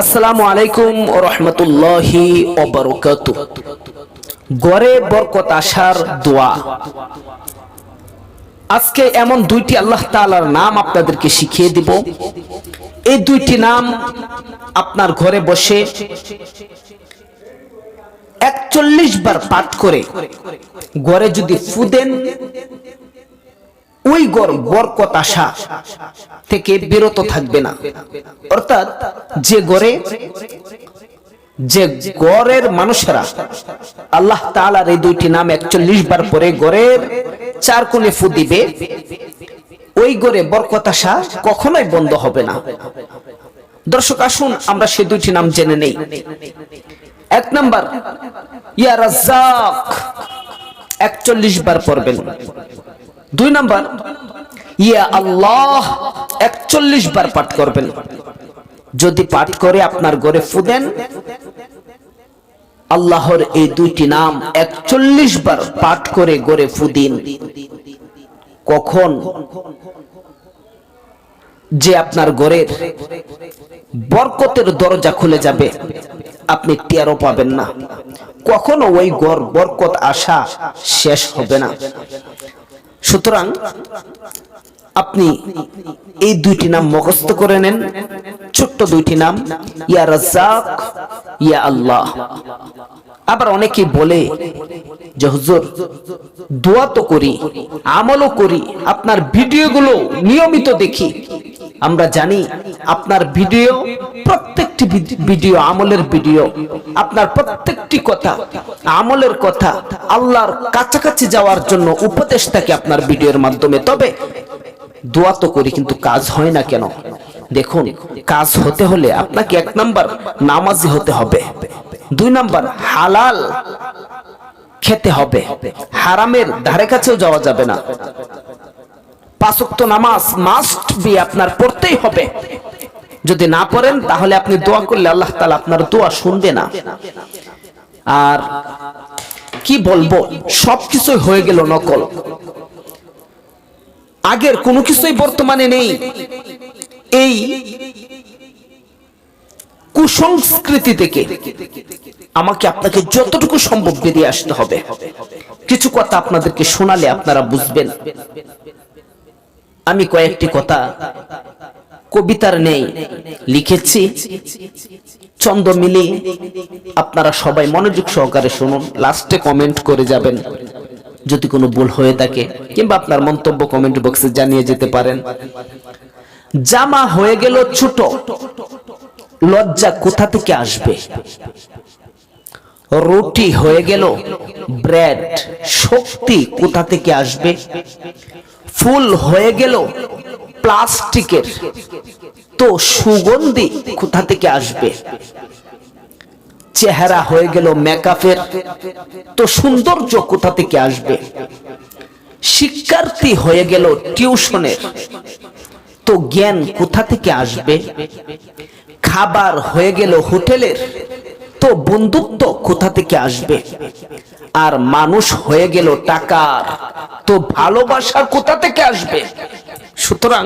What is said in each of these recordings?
আসসালামু আলাইকুম ওয়া রাহমাতুল্লাহি ওয়া বারাকাতুহু। ঘরে বরকত আসার দোয়া। আজকে এমন দুইটি আল্লাহ তাআলার নাম আপনাদেরকে শিখিয়ে দিব। এই দুইটি নাম আপনার ঘরে বসে ৪১ বার পাঠ করে ঘরে যদি ফু দেন, ওই ঘর বরকত আসা থেকে বিরত থাকবে না। অর্থাৎ যে ঘরের মানুষেরা আল্লাহ তাআলার এই দুইটি নাম ৪১ বার পরে ঘরের চার কোণে ফু দিবে, ওই ঘরে বরকত আসা কখনোই বন্ধ হবে না। দর্শক, আসুন আমরা সেই দুইটি নাম জেনে নেই। ১ নাম্বার, ইয়া রাজ্জাক ৪১ বার পড়বেন। ২ নাম্বার, ইয়া আল্লাহ ৪১ বার পাঠ করবেন। যদি পাঠ করে আপনার ঘরে ফু দেন, আল্লাহর এই দুইটি নাম ৪১ বার পাঠ করে ঘরে ফু দিন, কখন যে আপনার ঘরের বরকতের দরজা খুলে যাবে আপনি টেরও পাবেন না। কখনো ওই ঘর বরকত আসা শেষ হবে না। সুতরাং আপনি এই দুইটি নাম মুখস্থ করে নেন, ছোট্ট দুইটি নাম, ইয়া রাজ্জাক, ইয়া আল্লাহ। আবার অনেকে বলে যে হুজুর, দোয়া তো করি, আমলও করি, আপনার ভিডিওগুলো নিয়মিত দেখি। আমরা জানি আপনার ভিডিও, প্রত্যেকটি ভিডিও আমলের ভিডিও, আপনার প্রত্যেকটি কথা আমলের কথা, আল্লাহর কাছাকাছি যাওয়ার জন্য উপদেশ থাকে আপনার ভিডিওর মাধ্যমে। তবে দোয়া তো করি, কিন্তু কাজ হয় না কেন? দেখুন, কাজ হতে হলে আপনাকে ১ নাম্বার নামাজি হতে হবে, ২ নাম্বার হালাল খেতে হবে, হারামের ধারে কাছেও যাওয়া যাবে না। ৫ ওয়াক্ত নামাজ মাস্ট বি আপনার পড়তেই হবে। যদি না পড়েন তাহলে আপনি দোয়া করলে আল্লাহ তাআলা আপনার দোয়া শুনবে না। আর কি বলবো, সবকিছুই হয়ে গেল নকল। আগের কোনো কিছুই বর্তমানে নেই। এই কুসংস্কৃতি থেকে আমাকে আপনাকে যতটুকু সম্ভব বেরিয়ে আসতে হবে। কিছু কথা আপনাদেরকে শোনালে আপনারা বুঝবেন। আমি কয়েকটি কথা কবিতার নেই লিখেছি, ছন্দ মিলি। আপনারা সবাই মনোযোগ সহকারে শুনুন, লাস্টে কমেন্ট করে যাবেন যদি কোনো ভুল হয়ে থাকে, কিংবা আপনার মন্তব্য কমেন্ট বক্সে জানিয়ে যেতে পারেন। জামা হয়ে গেল ছোট, লজ্জা কোথা থেকে আসবে? রুটি হয়ে গেল ব্রেড, শক্তি কোথা থেকে আসবে? ফুল হয়ে গেল প্লাস্টিকের, তো সুগন্ধি কোথা থেকে আসবে? চেহারা হয়ে গেল মেকআপের, তো সৌন্দর্য কোথা থেকে আসবে? শিক্ষার্থী হয়ে গেল টিউশনের, তো জ্ঞান কোথা থেকে আসবে? খাবার হয়ে গেল হোটেলের, তো বন্ধুত্ব কোথা থেকে আসবে? আর মানুষ হয়ে গেল টাকার, তো ভালোবাসা কোথা থেকে আসবে? সুতরাং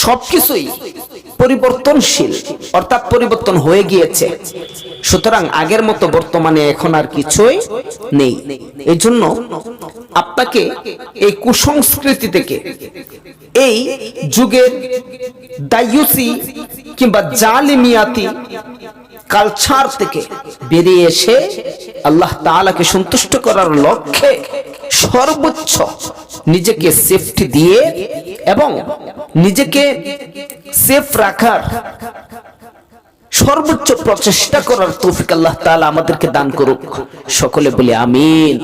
সবকিছুই পরিবর্তনশীল, অর্থাৎ পরিবর্তন হয়ে গিয়েছে। সুতরাং আগের মতো বর্তমানে এখন আর কিছুই নেই। এই জন্য আপনাকে এই কুসংস্কৃতি থেকে, এই যুগের দায়ুসি কিংবা জালিমিয়াতি কালচার থেকে বেরিয়ে এসে আল্লাহ তাআলাকে সন্তুষ্ট করার লক্ষ্যে সর্বোচ্চ নিজেকে সেফটি দিয়ে এবং নিজেকে সেফ রাখার সর্বোচ্চ প্রচেষ্টা করার তৌফিক আল্লাহ তাআলা আমাদেরকে দান করুক। সকলে বলি আমিন।